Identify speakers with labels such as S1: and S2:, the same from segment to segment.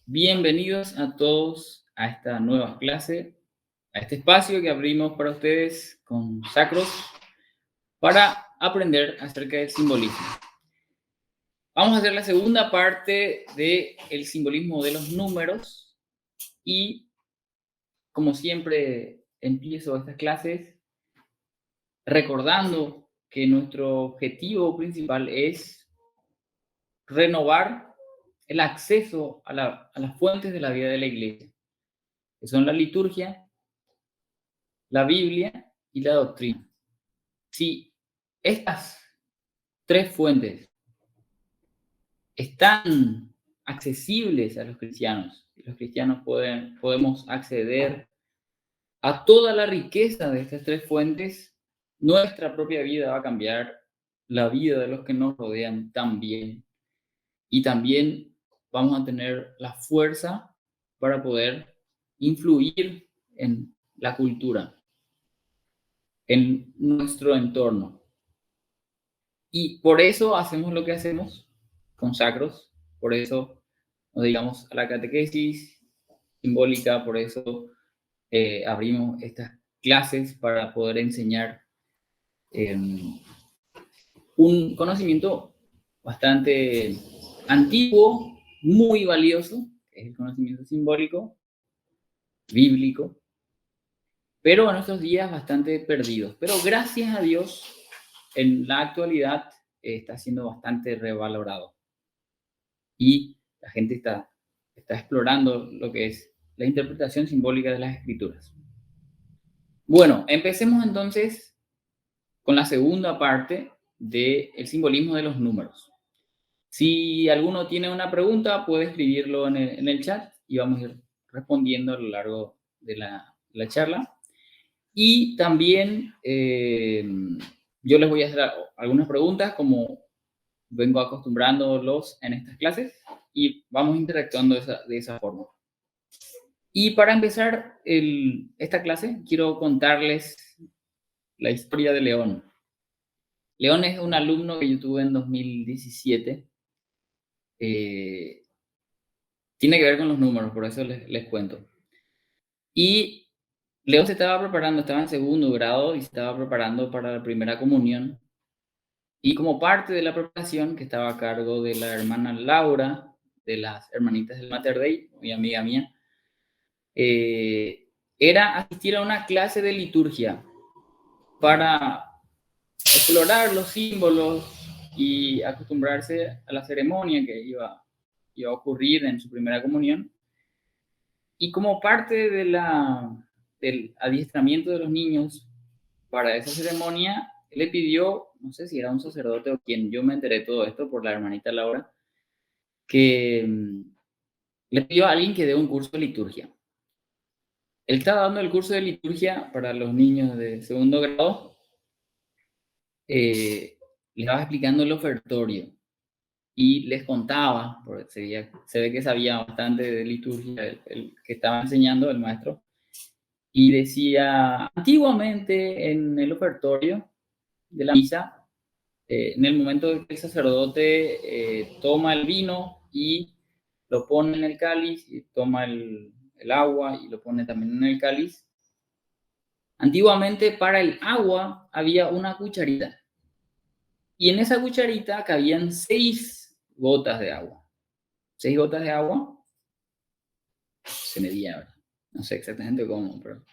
S1: Bienvenidos a todos a esta nueva clase, a este espacio que abrimos para ustedes con Sacros para aprender acerca del simbolismo. Vamos a hacer la segunda parte del simbolismo de los números y, como siempre, empiezo estas clases recordando que nuestro objetivo principal es renovar el acceso a las fuentes de la vida de la iglesia, que son la liturgia, la Biblia y la doctrina. Si estas tres fuentes están accesibles a los cristianos, y los cristianos podemos acceder a toda la riqueza de estas tres fuentes, nuestra propia vida va a cambiar, la vida de los que nos rodean también, y también vamos a tener la fuerza para poder influir en la cultura, en nuestro entorno. Y por eso hacemos lo que hacemos con Sacros, por eso nos dedicamos a la catequesis simbólica, por eso abrimos estas clases para poder enseñar un conocimiento bastante antiguo, muy valioso, que es el conocimiento simbólico, bíblico, pero en nuestros días bastante perdidos. Pero gracias a Dios, en la actualidad está siendo bastante revalorado. Y la gente está explorando lo que es la interpretación simbólica de las escrituras. Bueno, empecemos entonces con la segunda parte del simbolismo de los números. Si alguno tiene una pregunta, puede escribirlo en el chat y vamos a ir respondiendo a lo largo de la charla. Y también yo les voy a hacer algunas preguntas como vengo acostumbrándolos en estas clases y vamos interactuando de esa forma. Y para empezar esta clase, quiero contarles la historia de León. León es un alumno que yo tuve en 2017. Tiene que ver con los números, por eso les cuento. Y León se estaba preparando, estaba en segundo grado y se estaba preparando para la primera comunión. Y como parte de la preparación, que estaba a cargo de la hermana Laura, de las hermanitas del Mater Dei, muy amiga mía, era asistir a una clase de liturgia para explorar los símbolos y acostumbrarse a la ceremonia que iba a ocurrir en su primera comunión. Y como parte del adiestramiento de los niños para esa ceremonia, le pidió, no sé si era un sacerdote o quien, yo me enteré de todo esto por la hermanita Laura, que le pidió a alguien que dé un curso de liturgia. Él estaba dando el curso de liturgia para los niños de segundo grado, le estaba explicando el ofertorio y les contaba, porque se ve que sabía bastante de liturgia el que estaba enseñando el maestro, y decía, antiguamente en el ofertorio de la misa, en el momento en que el sacerdote toma el vino y lo pone en el cáliz, y toma el agua y lo pone también en el cáliz, antiguamente para el agua había una cucharita. Y en esa cucharita cabían 6 gotas de agua. 6 gotas de agua se medía, ¿verdad? No sé exactamente cómo, pero...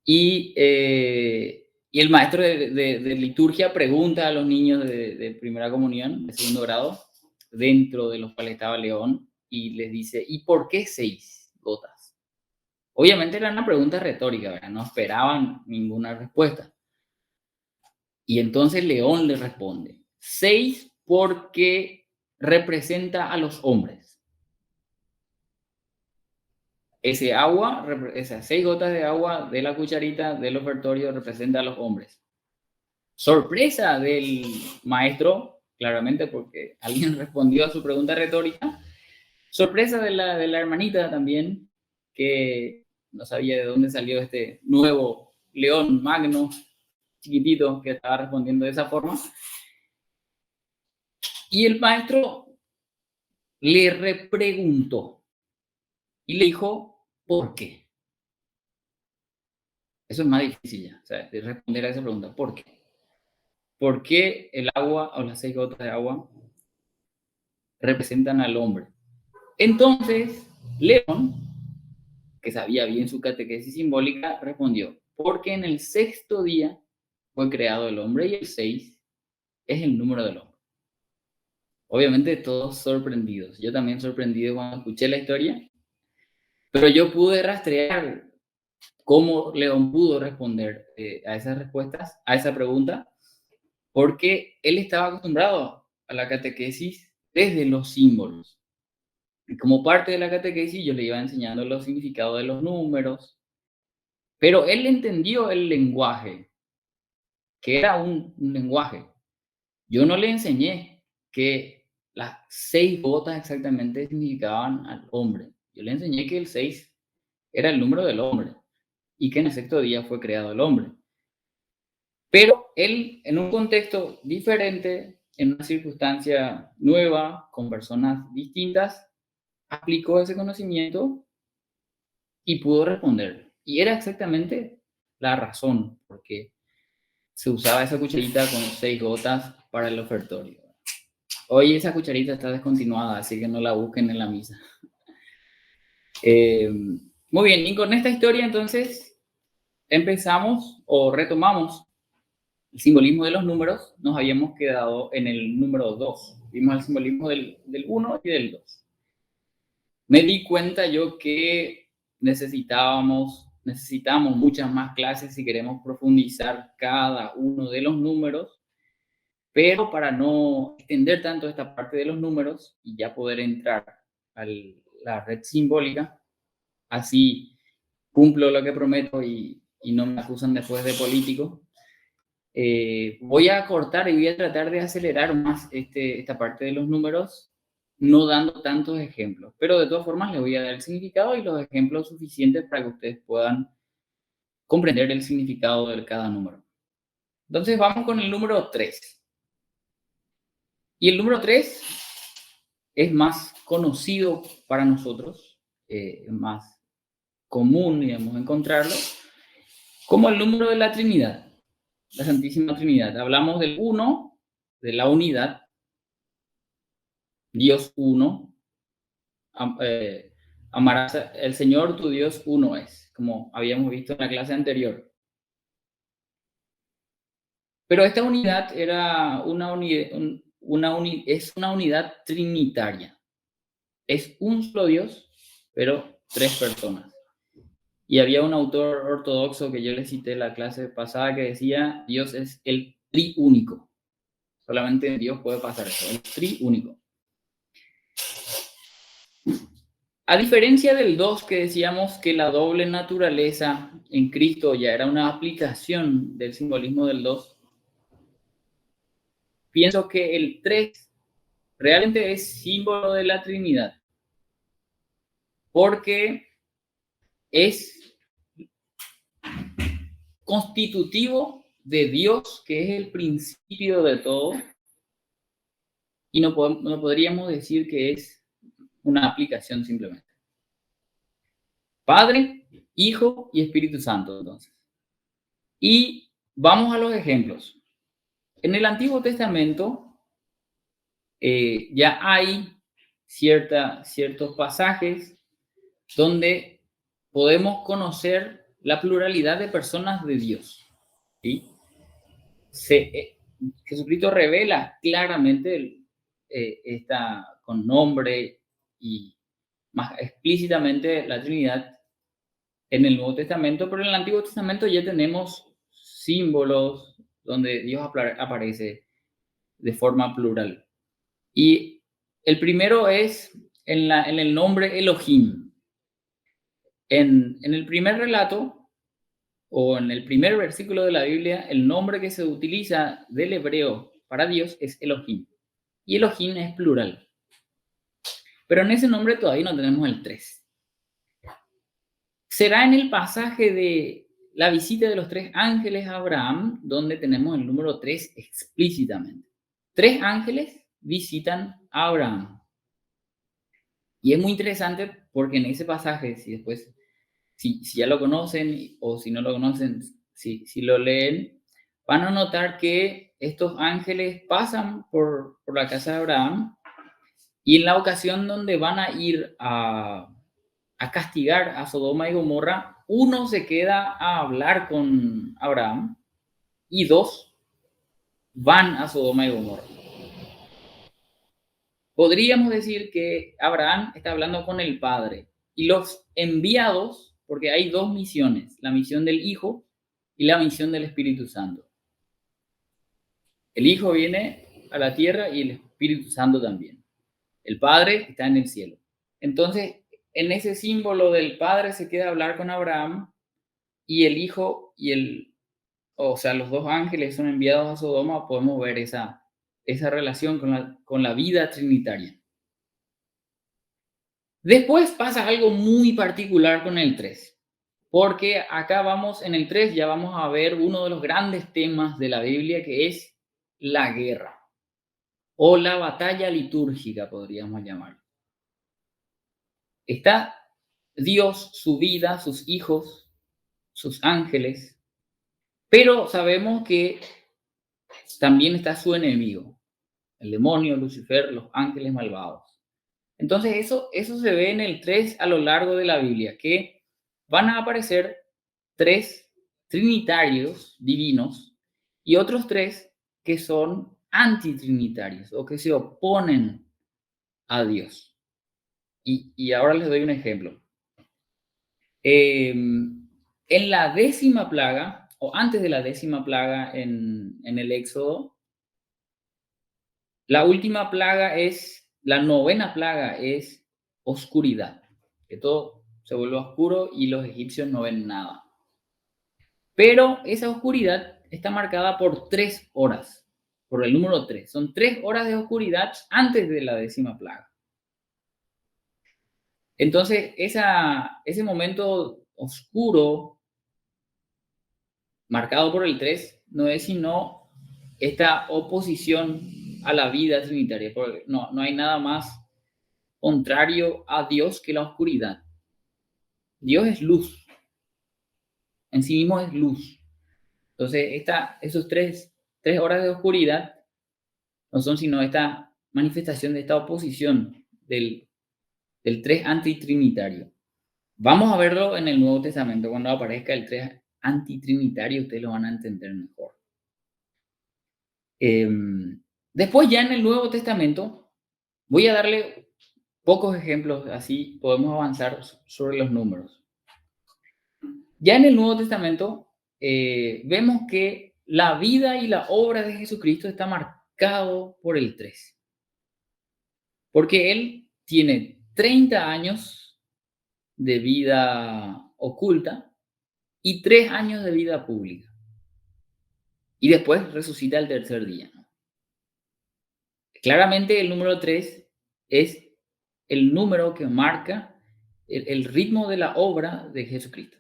S1: Y el maestro de liturgia pregunta a los niños de primera comunión, de segundo grado, dentro de los cuales estaba León, y les dice, ¿y por qué 6 gotas? Obviamente era una pregunta retórica, ¿verdad? No esperaban ninguna respuesta. Y entonces León le responde, 6 porque representa a los hombres. Ese agua, esas 6 gotas de agua de la cucharita del ofertorio representa a los hombres. Sorpresa del maestro, claramente porque alguien respondió a su pregunta retórica. Sorpresa de la hermanita también, que no sabía de dónde salió este nuevo león magno, chiquitito, que estaba respondiendo de esa forma. Y el maestro le repreguntó y le dijo, ¿por qué? Eso es más difícil ya, o sea, de responder a esa pregunta, ¿por qué? ¿Por qué el agua o las 6 gotas de agua representan al hombre? Entonces, León, que sabía bien su catequesis simbólica, respondió, porque en el sexto día fue creado el hombre y el 6 es el número del hombre. Obviamente todos sorprendidos. Yo también sorprendido cuando escuché la historia, pero yo pude rastrear cómo León pudo responder a esas respuestas, a esa pregunta, porque él estaba acostumbrado a la catequesis desde los símbolos. Y como parte de la catequesis yo le iba enseñando los significados de los números, pero él entendió el lenguaje, que era un lenguaje. Yo no le enseñé que las 6 gotas exactamente significaban al hombre. Yo le enseñé que el 6 era el número del hombre y que en el sexto día fue creado el hombre. Pero él, en un contexto diferente, en una circunstancia nueva, con personas distintas, aplicó ese conocimiento y pudo responder. Y era exactamente la razón por qué se usaba esa cucharita con 6 gotas para el ofertorio. Hoy esa cucharita está descontinuada, así que no la busquen en la misa. Muy bien, y con esta historia entonces empezamos o retomamos el simbolismo de los números. Nos habíamos quedado en el número 2. Vimos el simbolismo del 1 y del 2. Me di cuenta yo que necesitamos muchas más clases si queremos profundizar cada uno de los números, pero para no extender tanto esta parte de los números y ya poder entrar a la red simbólica, así cumplo lo que prometo y no me acusan después de político. Voy a cortar y voy a tratar de acelerar más esta parte de los números, no dando tantos ejemplos, pero de todas formas les voy a dar el significado y los ejemplos suficientes para que ustedes puedan comprender el significado de cada número. Entonces vamos con el número 3. Y el número 3 es más conocido para nosotros, es más común, digamos, encontrarlo, como el número de la Trinidad, la Santísima Trinidad. Hablamos del uno, de la unidad, Dios uno, amarás el Señor tu Dios uno es, como habíamos visto en la clase anterior. Pero esta unidad era es una unidad trinitaria. Es un solo Dios, pero 3 personas. Y había un autor ortodoxo que yo le cité en la clase pasada que decía, Dios es el triúnico. Solamente Dios puede pasar eso, el triúnico. A diferencia del 2, que decíamos que la doble naturaleza en Cristo ya era una aplicación del simbolismo del 2, pienso que el 3 realmente es símbolo de la Trinidad, porque es constitutivo de Dios, que es el principio de todo, y no podríamos decir que es una aplicación simplemente. Padre, Hijo y Espíritu Santo, entonces. Y vamos a los ejemplos. En el Antiguo Testamento ya hay ciertos pasajes donde podemos conocer la pluralidad de personas de Dios. ¿Sí? Jesucristo revela claramente con nombre y más explícitamente la Trinidad en el Nuevo Testamento, pero en el Antiguo Testamento ya tenemos símbolos donde Dios aparece de forma plural. Y el primero es en el nombre Elohim. En el primer relato, o en el primer versículo de la Biblia, el nombre que se utiliza del hebreo para Dios es Elohim. Y Elohim es plural. Pero en ese nombre todavía no tenemos el 3. Será en el pasaje de la visita de los 3 ángeles a Abraham donde tenemos el número 3 explícitamente. 3 ángeles visitan a Abraham. Y es muy interesante porque en ese pasaje, si después, si ya lo conocen o si no lo conocen, si lo leen, van a notar que estos ángeles pasan por la casa de Abraham y en la ocasión donde van a ir a castigar a Sodoma y Gomorra, uno se queda a hablar con Abraham y dos van a Sodoma y Gomorra. Podríamos decir que Abraham está hablando con el Padre y los enviados, porque hay dos misiones, la misión del Hijo y la misión del Espíritu Santo. El Hijo viene a la tierra y el Espíritu Santo también. El Padre está en el cielo. Entonces, en ese símbolo del Padre se queda a hablar con Abraham y el Hijo o sea, los dos ángeles son enviados a Sodoma, podemos ver esa relación con la vida trinitaria. Después pasa algo muy particular con el 3, porque acá vamos, en el 3 ya vamos a ver uno de los grandes temas de la Biblia, que es la guerra, o la batalla litúrgica, podríamos llamar. Está Dios, su vida, sus hijos, sus ángeles, pero sabemos que también está su enemigo, el demonio, Lucifer, los ángeles malvados. Entonces eso se ve en el 3 a lo largo de la Biblia, que van a aparecer 3 trinitarios divinos y otros 3 que son antitrinitarios o que se oponen a Dios. Y ahora les doy un ejemplo. En la 10ª plaga, o antes de la 10ª plaga en el Éxodo, la última plaga la 9ª plaga es oscuridad, que todo se vuelve oscuro y los egipcios no ven nada. Pero esa oscuridad está marcada por 3 horas, por el número 3. Son 3 horas de oscuridad antes de la 10ª plaga. Entonces, ese momento oscuro, marcado por el 3, no es sino esta oposición a la vida trinitaria, porque no hay nada más contrario a Dios que la oscuridad. Dios es luz, en sí mismo es luz. Entonces, esos 3 horas de oscuridad no son sino esta manifestación de esta oposición del 3 antitrinitario. Vamos a verlo en el Nuevo Testamento. Cuando aparezca el 3 antitrinitario, ustedes lo van a entender mejor. Después, ya en el Nuevo Testamento, voy a darle pocos ejemplos, así podemos avanzar sobre los números. Ya en el Nuevo Testamento, vemos que la vida y la obra de Jesucristo está marcado por el 3. Porque Él tiene 30 años de vida oculta y 3 años de vida pública. Y después resucita el tercer día. Claramente el número 3 es el número que marca el ritmo de la obra de Jesucristo.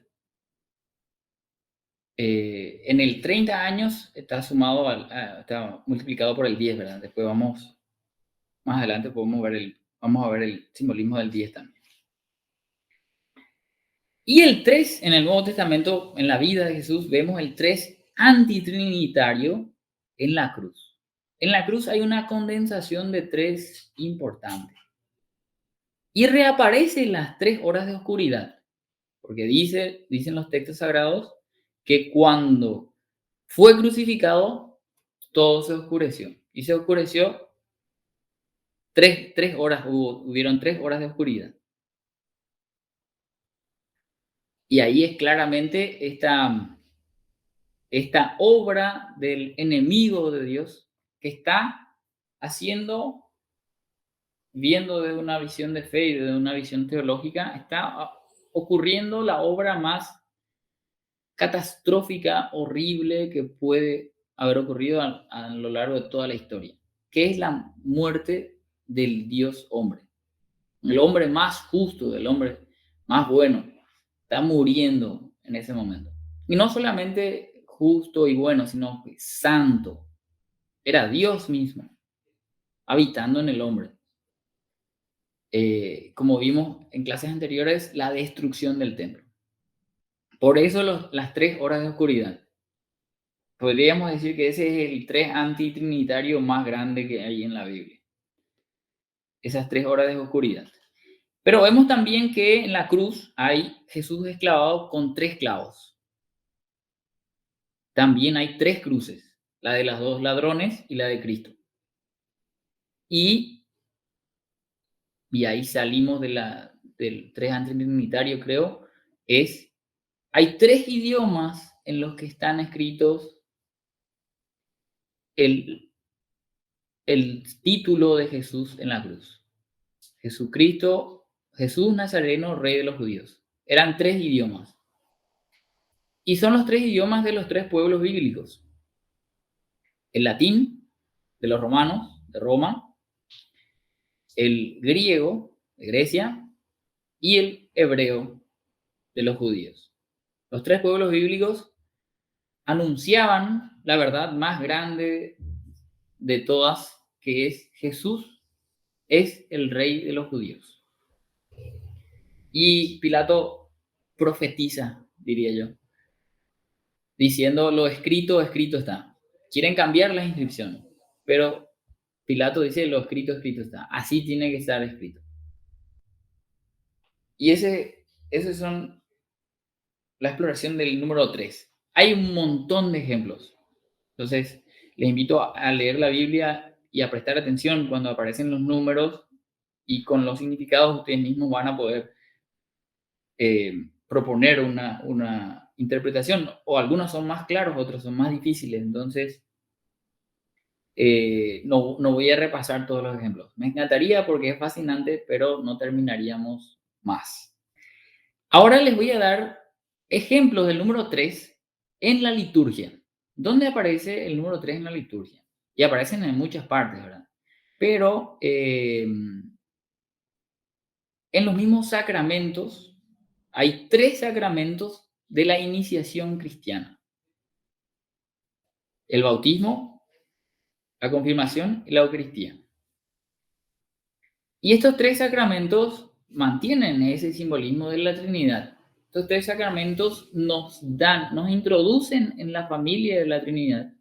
S1: En el 30 años está sumado, está multiplicado por el 10, ¿verdad? Después más adelante vamos a ver el simbolismo del 10 también. Y el 3 en el Nuevo Testamento, en la vida de Jesús, vemos el 3 antitrinitario en la cruz. En la cruz hay una condensación de 3 importante. Y reaparecen las 3 horas de oscuridad, porque dicen los textos sagrados que cuando fue crucificado, todo se oscureció. Y se oscureció 3 horas, hubieron 3 horas de oscuridad. Y ahí es claramente esta obra del enemigo de Dios que está viendo de una visión de fe y de una visión teológica, está ocurriendo la obra más catastrófica, horrible que puede haber ocurrido a lo largo de toda la historia, que es la muerte del Dios hombre. El hombre más justo, el hombre más bueno, está muriendo en ese momento. Y no solamente justo y bueno, sino santo. Era Dios mismo. habitando en el hombre. Como vimos en clases anteriores, la destrucción del templo. Por eso las 3 horas de oscuridad. Podríamos decir que ese es el tres antitrinitario más grande que hay en la Biblia. Esas 3 horas de oscuridad. Pero vemos también que en la cruz hay Jesús esclavado con 3 clavos. También hay 3 cruces, la de los 2 ladrones y la de Cristo. Y ahí salimos del tres antitrinitario, creo, hay 3 idiomas en los que están escritos el, el título de Jesús en la cruz. Jesucristo, Jesús Nazareno, Rey de los Judíos. Eran 3 idiomas. Y son los 3 idiomas de los 3 pueblos bíblicos. El latín, de los romanos, de Roma, el griego, de Grecia, y el hebreo, de los judíos. Los 3 pueblos bíblicos anunciaban la verdad más grande de todas, que es Jesús es el Rey de los judíos. Y Pilato profetiza, diría yo, diciendo: lo escrito, escrito está. Quieren cambiar la inscripción, pero Pilato dice: lo escrito, escrito está. Así tiene que estar escrito. Y esos son la exploración del número 3. Hay un montón de ejemplos. Entonces, les invito a leer la Biblia y a prestar atención cuando aparecen los números, y con los significados ustedes mismos van a poder proponer una interpretación, o algunos son más claros, otros son más difíciles. Entonces, no voy a repasar todos los ejemplos. Me encantaría porque es fascinante, pero no terminaríamos más. Ahora les voy a dar ejemplos del número 3 en la liturgia. ¿Dónde aparece el número 3 en la liturgia? Y aparecen en muchas partes, ¿verdad? Pero en los mismos sacramentos hay 3 sacramentos de la iniciación cristiana: el bautismo, la confirmación y la Eucaristía. Y estos 3 sacramentos mantienen ese simbolismo de la Trinidad. Estos 3 sacramentos nos introducen en la familia de la Trinidad,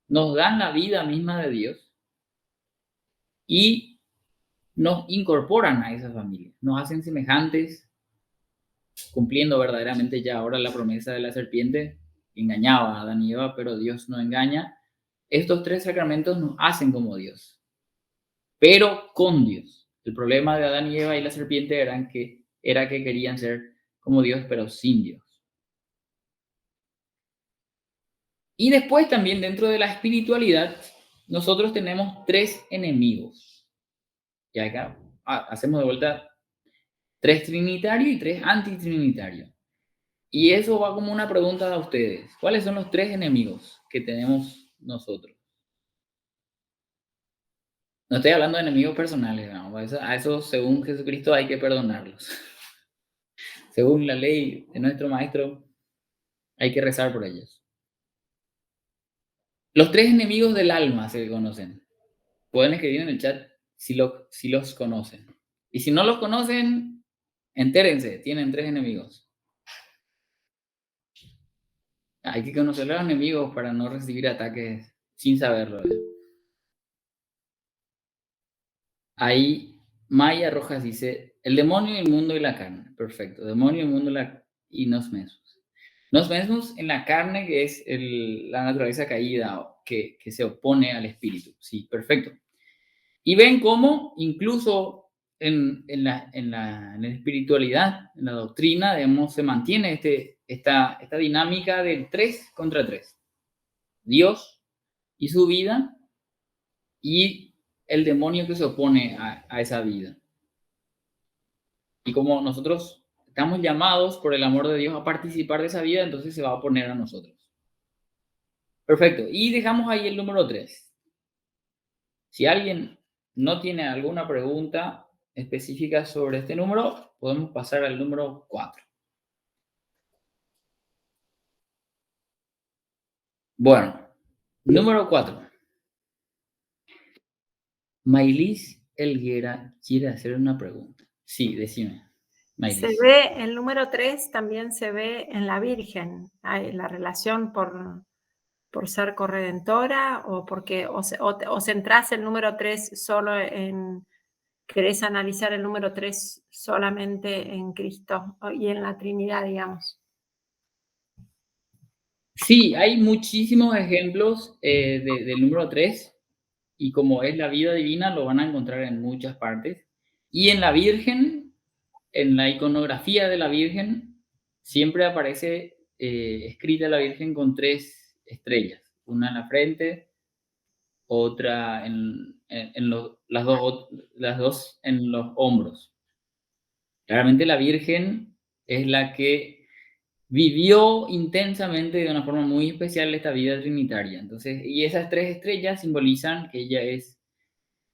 S1: nos dan la vida misma de Dios y nos incorporan a esa familia, nos hacen semejantes, cumpliendo verdaderamente ya ahora la promesa de la serpiente que engañaba a Adán y Eva, pero Dios no engaña. Estos 3 sacramentos nos hacen como Dios, pero con Dios. El problema de Adán y Eva y la serpiente era que querían ser como Dios, pero sin Dios. Y después también, dentro de la espiritualidad, nosotros tenemos 3 enemigos. Y acá hacemos de vuelta 3 trinitarios y 3 antitrinitarios. Y eso va como una pregunta a ustedes: ¿cuáles son los 3 enemigos que tenemos nosotros? No estoy hablando de enemigos personales, no. A eso, según Jesucristo, hay que perdonarlos. Según la ley de nuestro Maestro, hay que rezar por ellos. Los 3 enemigos del alma se conocen. Pueden escribir en el chat si los conocen. Y si no los conocen, entérense, tienen 3 enemigos. Hay que conocer a los enemigos para no recibir ataques sin saberlo. Ahí Maya Rojas dice: el demonio, el mundo y la carne. Perfecto. Demonio, el mundo y nos mismos. Nos mismos en la carne, que es la naturaleza caída que se opone al espíritu. Sí, perfecto. Y ven cómo incluso en la espiritualidad, en la doctrina, digamos, se mantiene esta dinámica del 3 contra 3. Dios y su vida, y el demonio que se opone a esa vida. Y como nosotros estamos llamados por el amor de Dios a participar de esa vida, entonces se va a oponer a nosotros. Perfecto. Y dejamos ahí el número 3. Si alguien no tiene alguna pregunta específica sobre este número, podemos pasar al número 4. Bueno, número 4. Maylis Elguera quiere hacer una pregunta. Sí, decime,
S2: Se
S1: Maylis.
S2: ve, el número 3 también se ve en la Virgen, hay la relación por ser corredentora o porque o centrás el número 3 solo en, querés analizar el número 3 solamente en Cristo y en la Trinidad, digamos.
S1: Sí, hay muchísimos ejemplos del número 3 y como es la vida divina lo van a encontrar en muchas partes. Y en la Virgen, en la iconografía de la Virgen, siempre aparece escrita la Virgen con 3 estrellas, una en la frente, otra las dos en los hombros. Claramente la Virgen es la que vivió intensamente de una forma muy especial esta vida trinitaria. Entonces, y esas 3 estrellas simbolizan que ella es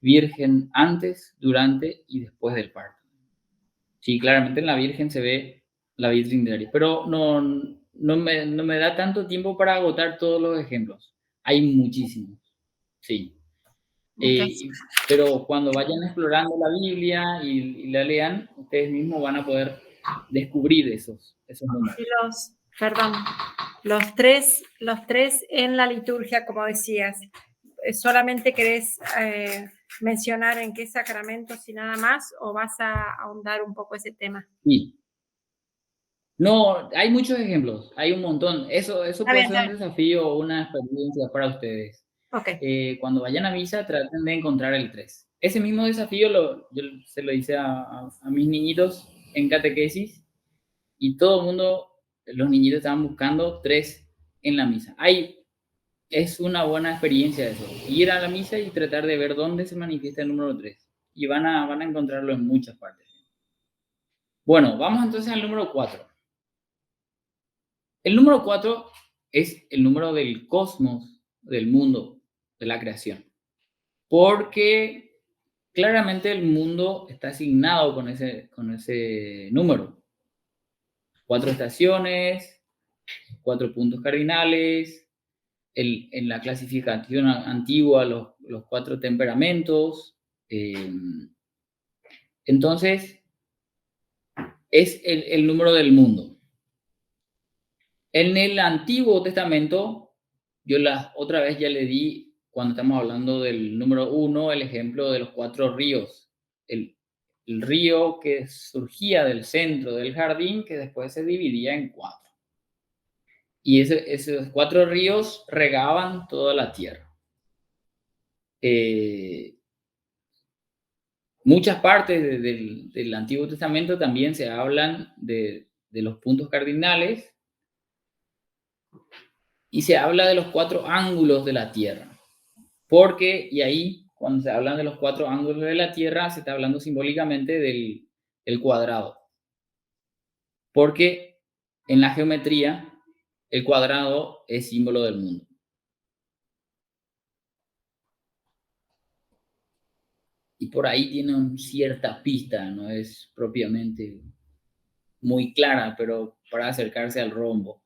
S1: virgen antes, durante y después del parto. Sí, claramente en la Virgen se ve la vida trinitaria, pero no me da tanto tiempo para agotar todos los ejemplos. Hay muchísimos, sí.
S2: Okay.
S1: Pero cuando vayan explorando la Biblia y la lean, ustedes mismos van a poder descubrir esos
S2: Y
S1: números.
S2: perdón, los tres en la liturgia, como decías, ¿solamente querés mencionar en qué sacramentos y nada más o vas a ahondar un poco ese tema?
S1: Sí. No, hay muchos ejemplos, hay un montón. Eso
S2: Está
S1: puede
S2: bien,
S1: ser
S2: está
S1: un
S2: bien.
S1: desafío o una experiencia para ustedes.
S2: Ok,
S1: Cuando vayan a misa, traten de encontrar el 3. Ese mismo desafío yo se lo hice a mis niñitos en catequesis y todo el mundo, los niñitos estaban buscando 3 en la misa. Es una buena experiencia eso, ir a la misa y tratar de ver dónde se manifiesta el número 3. Y van a encontrarlo en muchas partes. Bueno, vamos entonces al número 4. El número 4 es el número del cosmos, del mundo, de la creación. Porque claramente el mundo está asignado con ese número. 4 estaciones, 4 puntos cardinales, en la clasificación antigua los 4 temperamentos. Entonces, es el número del mundo. En el Antiguo Testamento, yo la otra vez ya le di, cuando estamos hablando del número 1, el ejemplo de los 4 ríos. El río que surgía del centro del jardín, que después se dividía en 4. Y esos 4 ríos regaban toda la tierra. Muchas partes del Antiguo Testamento también se hablan de los puntos cardinales y se habla de los 4 ángulos de la tierra. Porque, y ahí, cuando se hablan de los 4 ángulos de la Tierra, se está hablando simbólicamente del cuadrado. Porque en la geometría, el cuadrado es símbolo del mundo. Y por ahí tiene una cierta pista, no es propiamente muy clara, pero para acercarse al rombo.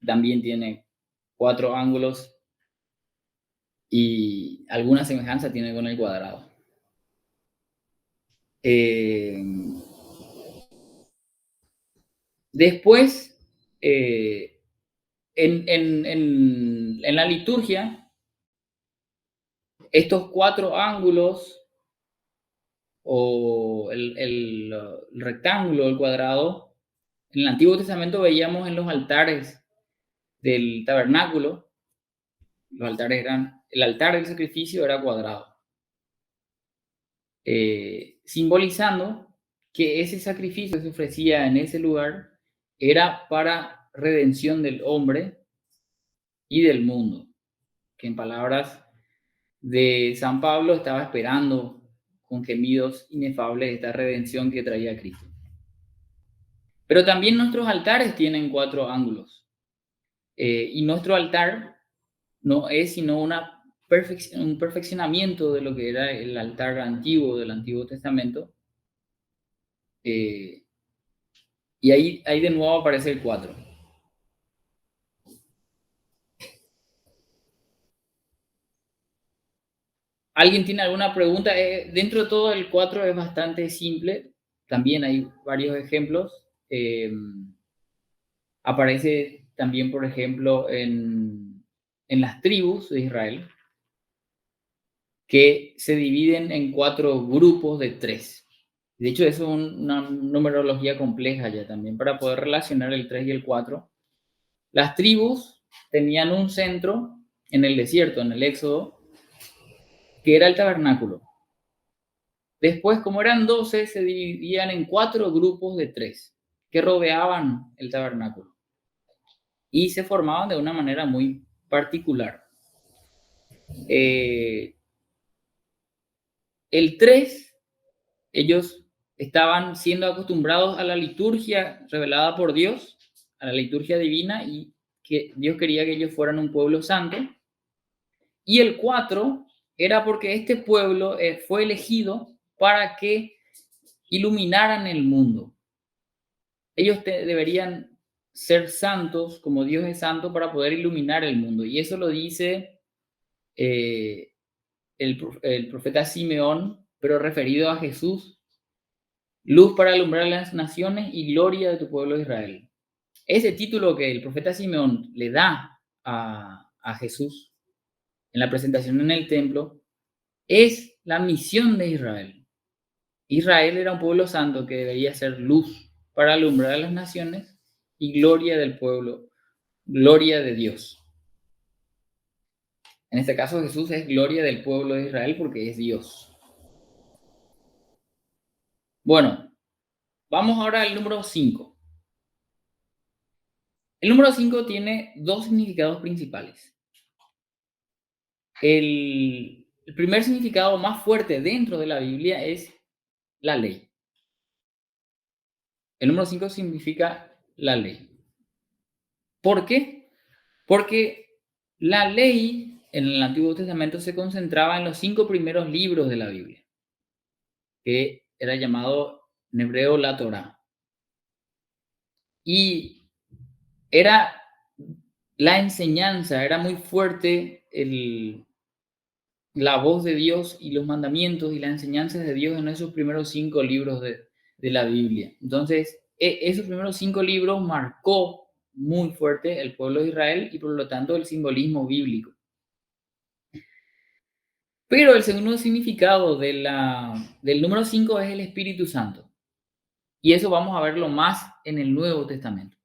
S1: También tiene 4 ángulos y alguna semejanza tiene con el cuadrado. Después, en la liturgia, estos 4 ángulos o el rectángulo, el cuadrado, en el Antiguo Testamento veíamos en los altares del tabernáculo, el altar del sacrificio era cuadrado, simbolizando que ese sacrificio que se ofrecía en ese lugar era para redención del hombre y del mundo, que en palabras de San Pablo estaba esperando con gemidos inefables esta redención que traía Cristo. Pero también nuestros altares tienen 4 ángulos. Y nuestro altar no es sino un perfeccionamiento de lo que era el altar antiguo del Antiguo Testamento. Y ahí de nuevo aparece el 4. ¿Alguien tiene alguna pregunta? Dentro de todo el 4 es bastante simple. También hay varios ejemplos. Aparece también, por ejemplo, en las tribus de Israel, que se dividen en 4 grupos de 3. De hecho, eso es una numerología compleja ya también, para poder relacionar el 3 y el 4. Las tribus tenían un centro en el desierto, en el Éxodo, que era el tabernáculo. Después, como eran 12, se dividían en 4 grupos de 3 que rodeaban el tabernáculo y se formaban de una manera muy particular. El 3, ellos estaban siendo acostumbrados a la liturgia revelada por Dios, a la liturgia divina, y que Dios quería que ellos fueran un pueblo santo. Y el 4 era porque este pueblo fue elegido para que iluminaran el mundo. Ellos deberían ser santos como Dios es santo para poder iluminar el mundo. Y eso lo dice el profeta Simeón, pero referido a Jesús: luz para alumbrar las naciones y gloria de tu pueblo Israel. Ese título que el profeta Simeón le da a Jesús en la presentación en el templo es la misión de Israel. Israel era un pueblo santo que debería ser luz para alumbrar a las naciones y gloria del pueblo, gloria de Dios. En este caso, Jesús es gloria del pueblo de Israel porque es Dios. Bueno, vamos ahora al número 5. El número 5 tiene 2 significados principales. El primer significado más fuerte dentro de la Biblia es la ley. El número 5 significa la ley. ¿Por qué? Porque la ley en el Antiguo Testamento se concentraba en los 5 primeros libros de la Biblia, que era llamado en hebreo la Torá. Y era la enseñanza, era muy fuerte la voz de Dios y los mandamientos y las enseñanzas de Dios en esos primeros 5 libros de la Biblia. Entonces, esos primeros 5 libros marcó muy fuerte el pueblo de Israel y por lo tanto el simbolismo bíblico. Pero el segundo significado del número 5 es el Espíritu Santo. Y eso vamos a verlo más en el Nuevo Testamento.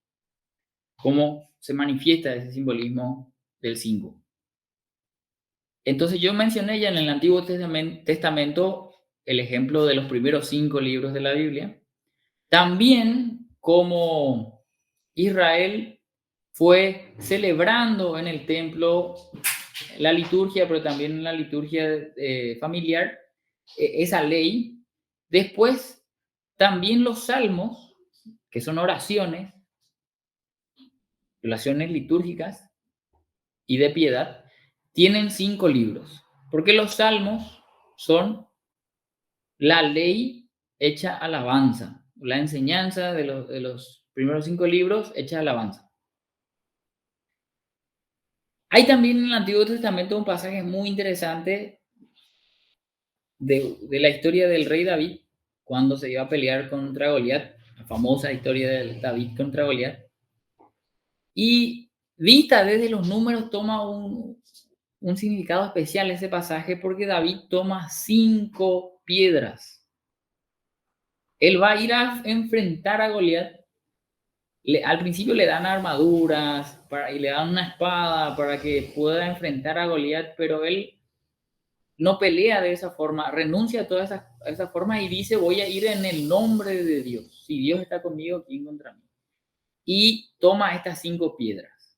S1: Cómo se manifiesta ese simbolismo del 5. Entonces yo mencioné ya en el Antiguo Testamento el ejemplo de los primeros 5 libros de la Biblia. También como Israel fue celebrando en el templo la liturgia, pero también en la liturgia familiar, esa ley. Después también los salmos, que son oraciones litúrgicas y de piedad, tienen 5 libros, porque los salmos son la ley hecha alabanza, la enseñanza de los primeros 5 libros hecha alabanza. Hay también en el Antiguo Testamento un pasaje muy interesante de la historia del rey David, cuando se iba a pelear contra Goliat, la famosa historia de David contra Goliat. Y vista desde los números toma un significado especial ese pasaje porque David toma 5 piedras. Él va a ir a enfrentar a Goliat. Al principio le dan armaduras y le dan una espada para que pueda enfrentar a Goliat, pero él no pelea de esa forma, renuncia a todas esas formas y dice: voy a ir en el nombre de Dios. Si Dios está conmigo, ¿quién contra mí? Y toma estas 5 piedras.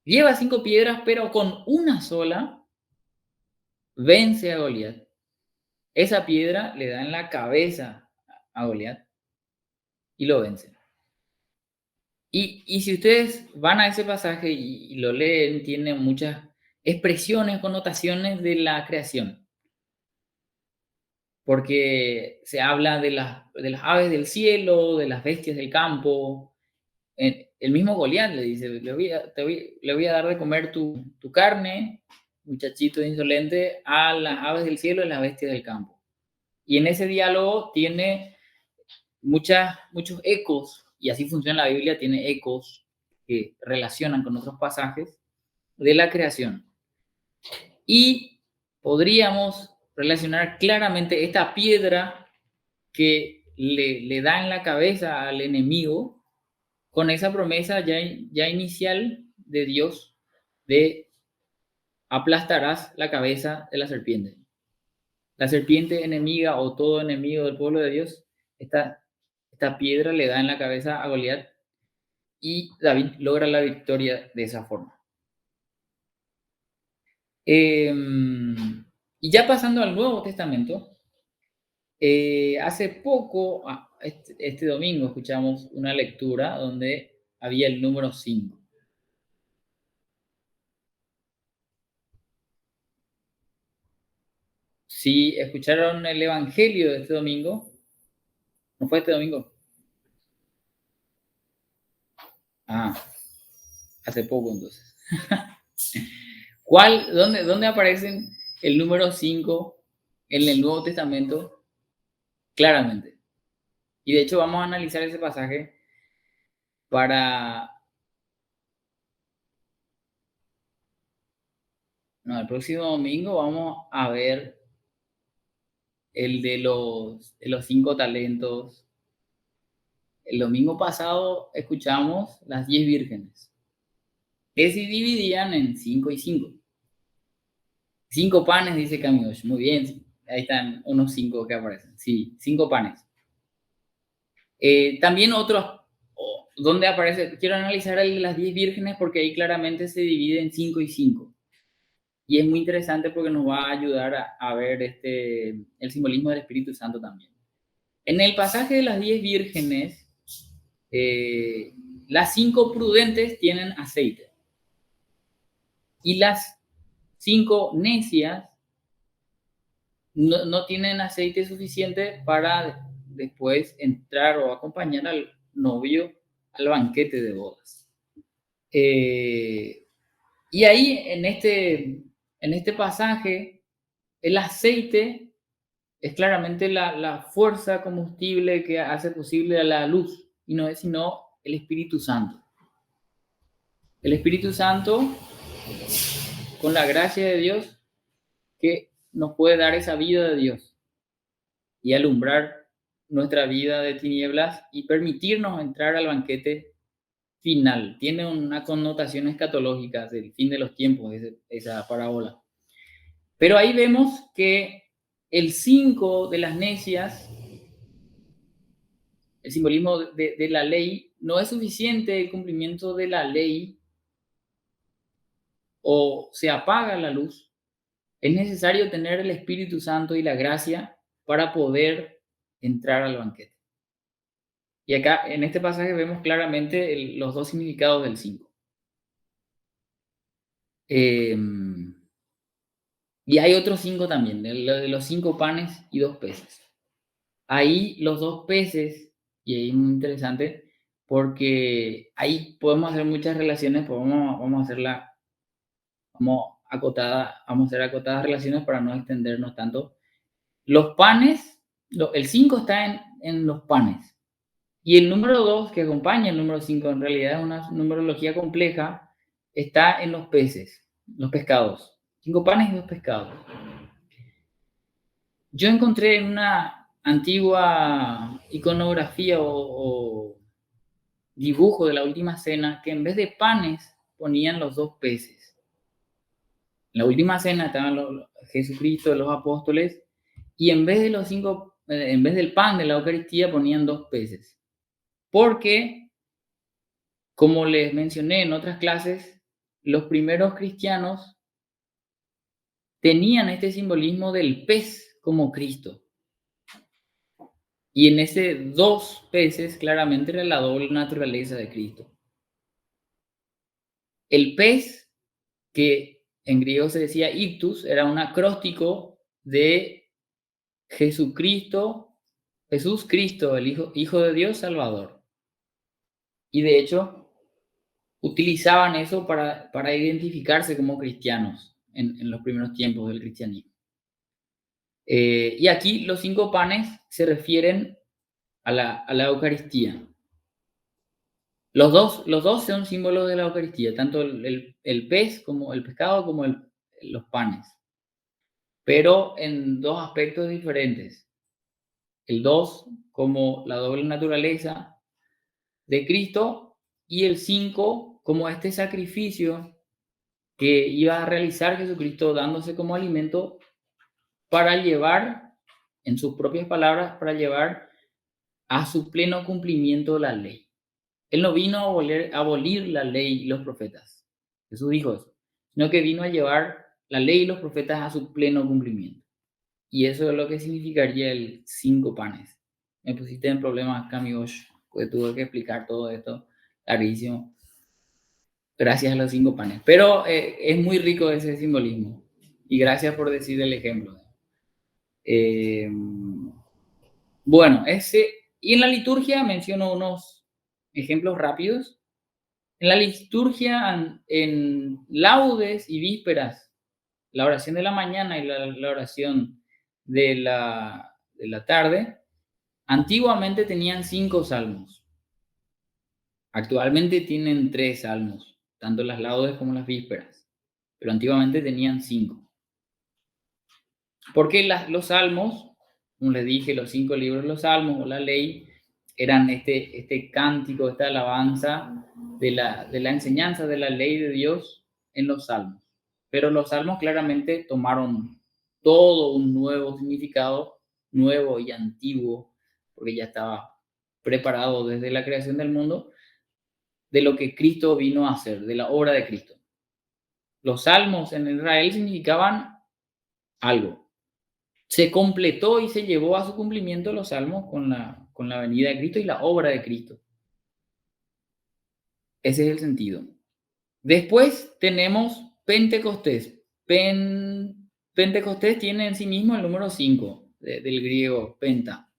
S1: Lleva 5 piedras, pero con una sola vence a Goliat. Esa piedra le da en la cabeza a Goliat y lo vence. Y si ustedes van a ese pasaje y lo leen, tiene muchas expresiones, connotaciones de la creación. Porque se habla de las aves del cielo, de las bestias del campo. El mismo Goliat le dice: le voy a dar de comer tu carne, muchachito insolente, a las aves del cielo y las bestias del campo. Y en ese diálogo tiene muchos ecos, y así funciona la Biblia, tiene ecos que relacionan con otros pasajes de la creación. Y podríamos relacionar claramente esta piedra que le da en la cabeza al enemigo con esa promesa ya inicial de Dios de aplastarás la cabeza de la serpiente. La serpiente enemiga o todo enemigo del pueblo de Dios, esta piedra le da en la cabeza a Goliat y David logra la victoria de esa forma. Y ya pasando al Nuevo Testamento, hace poco, este domingo, escuchamos una lectura donde había el número 5. Si escucharon el Evangelio de este domingo, ¿no fue este domingo? Ah, hace poco entonces. ¿Dónde aparecen el número 5 en el Nuevo Testamento? Claramente. Y de hecho vamos a analizar ese pasaje para... No, el próximo domingo vamos a ver el de los 5 talentos. El domingo pasado escuchamos las 10 vírgenes, que se dividían en 5 y 5. 5 panes, dice Camiosh. Muy bien, ahí están unos 5 que aparecen. Sí, 5 panes. También otros, donde aparece, quiero analizar el de las 10 vírgenes porque ahí claramente se divide en 5 y 5. Y es muy interesante porque nos va a ayudar a ver el simbolismo del Espíritu Santo también. En el pasaje de las 10 vírgenes, las 5 prudentes tienen aceite. Y las 5 necias no tienen aceite suficiente para después entrar o acompañar al novio al banquete de bodas. Y ahí, en este pasaje, el aceite es claramente la fuerza combustible que hace posible la luz, y no es sino el Espíritu Santo. El Espíritu Santo, con la gracia de Dios, que nos puede dar esa vida de Dios y alumbrar nuestra vida de tinieblas y permitirnos entrar al banquete final. Tiene una connotación escatológica del fin de los tiempos, esa parábola. Pero ahí vemos que el 5 de las necias, el simbolismo de la ley, no es suficiente el cumplimiento de la ley o se apaga la luz. Es necesario tener el Espíritu Santo y la gracia para poder entrar al banquete. Y acá, en este pasaje, vemos claramente los dos significados del 5. Y hay otros 5 también, de los 5 panes y 2 peces. Ahí los 2 peces, y ahí es muy interesante, porque ahí podemos hacer muchas relaciones, pues vamos a hacer acotadas relaciones para no extendernos tanto. Los panes, el 5 está en los panes. Y el número 2, que acompaña el número 5, en realidad es una numerología compleja, está en los peces, los pescados. 5 panes y 2 pescados. Yo encontré en una antigua iconografía o dibujo de la última cena que en vez de panes ponían los 2 peces. En la última cena estaban Jesucristo, los apóstoles, y en vez del pan de la Eucaristía ponían 2 peces. Porque, como les mencioné en otras clases, los primeros cristianos tenían este simbolismo del pez como Cristo. Y en ese 2 peces claramente era la doble naturaleza de Cristo. El pez, que en griego se decía ictus, era un acróstico de Jesucristo, Jesús Cristo, el Hijo de Dios Salvador. Y de hecho, utilizaban eso para identificarse como cristianos. en los primeros tiempos del cristianismo. Y aquí los 5 panes se refieren a la Eucaristía. Los dos son símbolos de la Eucaristía, tanto el pez como el pescado como los panes, pero en dos aspectos diferentes. El 2 como la doble naturaleza de Cristo y el 5 como este sacrificio que iba a realizar Jesucristo dándose como alimento para llevar, en sus propias palabras, para llevar a su pleno cumplimiento la ley. Él no vino a abolir la ley y los profetas. Jesús dijo eso, sino que vino a llevar la ley y los profetas a su pleno cumplimiento. Y eso es lo que significaría el 5 panes. Me pusiste en problemas, Camiosh, pues tuve que explicar todo esto clarísimo. Gracias a los 5 panes. Pero es muy rico ese simbolismo. Y gracias por decir el ejemplo. Bueno, y en la liturgia menciono unos ejemplos rápidos. En la liturgia, en laudes y vísperas, la oración de la mañana y la oración de la tarde, antiguamente tenían 5 salmos. Actualmente tienen 3 salmos, tanto las laudes como las vísperas, pero antiguamente tenían 5. Porque los salmos, como les dije, los 5 libros de los salmos o la ley, eran este cántico, esta alabanza de la enseñanza de la ley de Dios en los salmos. Pero los salmos claramente tomaron todo un nuevo significado, nuevo y antiguo, porque ya estaba preparado desde la creación del mundo, de lo que Cristo vino a hacer, de la obra de Cristo. Los salmos en Israel significaban algo. Se completó y se llevó a su cumplimiento los salmos con la venida de Cristo y la obra de Cristo. Ese es el sentido. Después tenemos Pentecostés. Pentecostés tiene en sí mismo el número 5 del griego penta.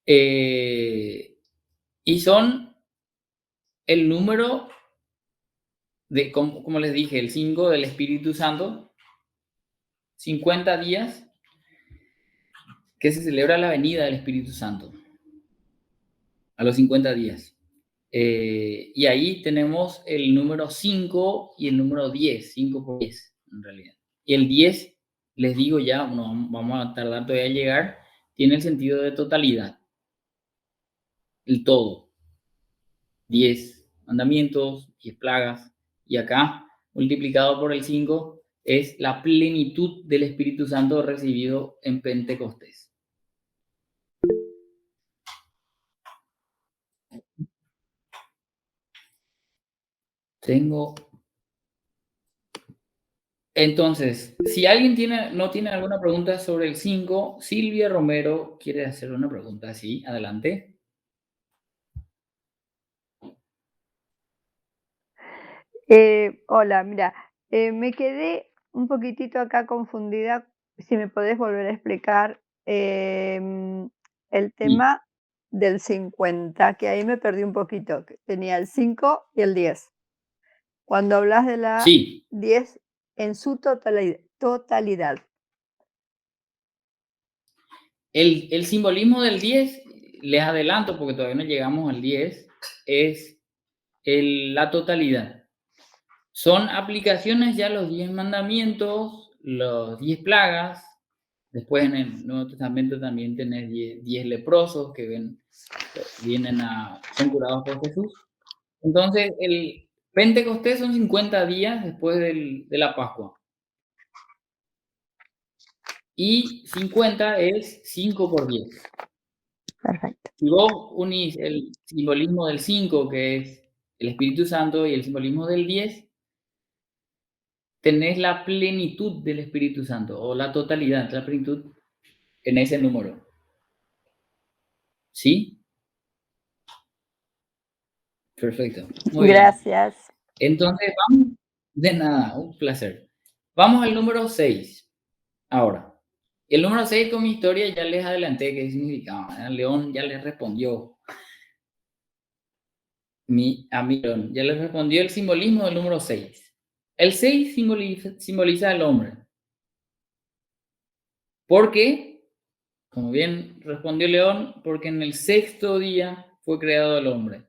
S1: Y son el número de, como les dije, el 5 del Espíritu Santo. 50 días que se celebra la venida del Espíritu Santo. A los 50 días. Y ahí tenemos el número 5 y el número 10, 5 por 10 en realidad. Y el 10, les digo ya, no vamos a tardar todavía en llegar, tiene el sentido de totalidad. El todo. 10 mandamientos, 10 plagas. Y acá, multiplicado por el 5, es la plenitud del Espíritu Santo recibido en Pentecostés. Entonces, si alguien no tiene alguna pregunta sobre el 5, Silvia Romero quiere hacer una pregunta. Sí, adelante.
S3: Hola, mira, me quedé un poquitito acá confundida, si me podés volver a explicar el tema del 50, que ahí me perdí un poquito, que tenía el 5 y el 10. Cuando hablas de la
S1: Sí,
S3: 10 en su totalidad.
S1: el simbolismo del 10, les adelanto porque todavía no llegamos al 10, es la totalidad. Son aplicaciones ya los 10 mandamientos, los 10 plagas. Después en el Nuevo Testamento también tenés 10 leprosos que son curados por Jesús. Entonces, el Pentecostés son 50 días después de la Pascua. Y 50 es 5 por 10.
S3: Perfecto.
S1: Si vos unís el simbolismo del 5, que es el Espíritu Santo, y el simbolismo del 10, tenés la plenitud del Espíritu Santo, o la totalidad, la plenitud en ese número. ¿Sí? Perfecto. Muy
S3: Gracias.
S1: bien. Entonces, vamos. De nada, un placer. Vamos al número 6. Ahora. El número 6 con mi historia ya les adelanté qué significaba. León ya les respondió. A mi León ya les respondió el simbolismo del número 6. El 6 simboliza al hombre. ¿Por qué? Como bien respondió León, porque en el sexto día fue creado el hombre.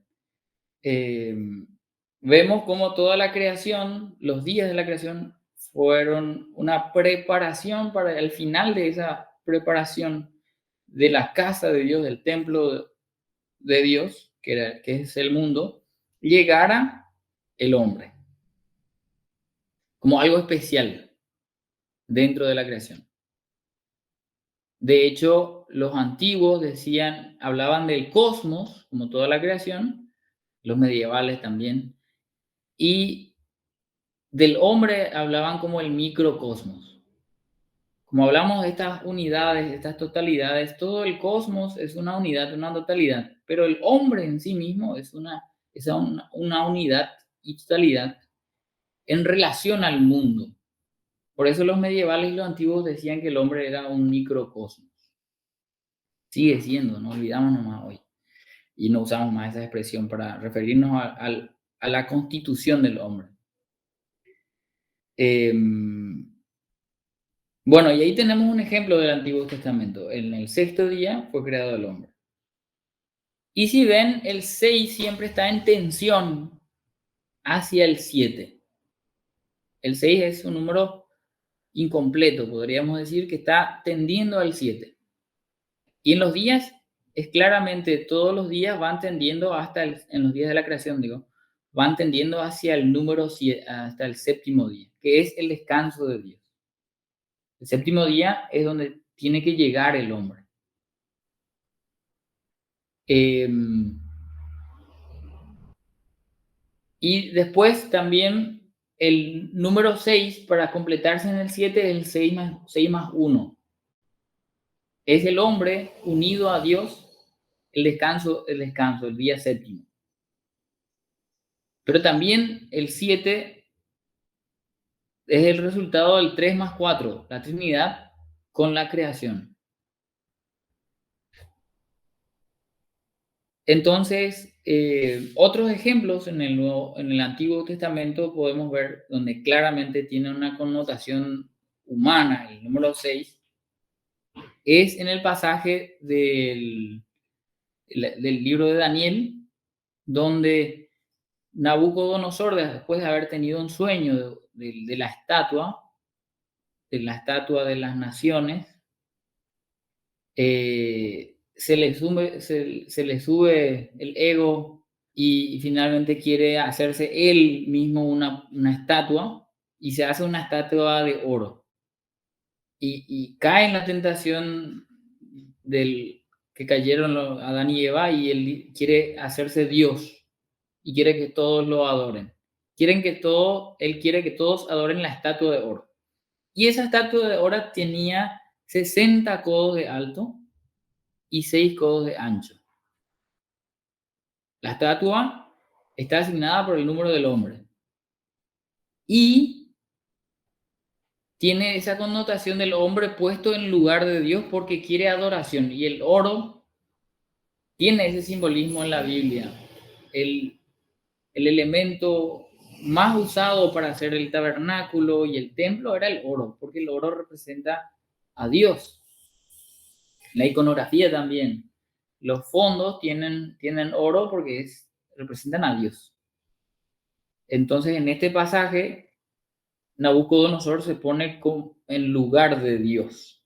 S1: Vemos cómo toda la creación, los días de la creación, fueron una preparación para el final de esa preparación de la casa de Dios, del templo de Dios, que es el mundo, llegara el hombre como algo especial dentro de la creación. De hecho, los antiguos hablaban del cosmos, como toda la creación, los medievales también, y del hombre hablaban como el microcosmos. Como hablamos de estas unidades, de estas totalidades, todo el cosmos es una unidad, una totalidad, pero el hombre en sí mismo es una unidad y totalidad en relación al mundo. Por eso los medievales y los antiguos decían que el hombre era un microcosmos. Sigue siendo, no olvidamos nomás hoy. Y no usamos más esa expresión para referirnos a la constitución del hombre. Bueno, y ahí tenemos un ejemplo del Antiguo Testamento. En el sexto día fue creado el hombre. Y si ven, el 6 siempre está en tensión hacia el 7. El 6 es un número incompleto, podríamos decir que está tendiendo al 7. Y en los días es claramente, todos los días van tendiendo en los días de la creación, van tendiendo hacia el número 7, hasta el séptimo día, que es el descanso de Dios. El séptimo día es donde tiene que llegar el hombre. Y después también el número 6, para completarse en el 7, es el 6 más 1. Es el hombre unido a Dios, el descanso, el día séptimo. Pero también el 7 es el resultado del 3 más 4, la Trinidad con la creación. Entonces, otros ejemplos en el Antiguo Testamento podemos ver donde claramente tiene una connotación humana, el número 6, es en el pasaje del libro de Daniel, donde Nabucodonosor, después de haber tenido un sueño de la estatua de las naciones, se le sube el ego y finalmente quiere hacerse él mismo una estatua, y se hace una estatua de oro. Y cae en la tentación del que cayeron Adán y Eva, y él quiere hacerse Dios y quiere que todos lo adoren. Él quiere que todos adoren la estatua de oro. Y esa estatua de oro tenía 60 codos de alto y 6 codos de ancho. La estatua está asignada por el número del hombre. Y tiene esa connotación del hombre puesto en lugar de Dios porque quiere adoración. Y el oro tiene ese simbolismo en la Biblia. El elemento más usado para hacer el tabernáculo y el templo era el oro, porque el oro representa a Dios. La iconografía también. Los fondos tienen oro porque representan a Dios. Entonces, en este pasaje, Nabucodonosor se pone en lugar de Dios.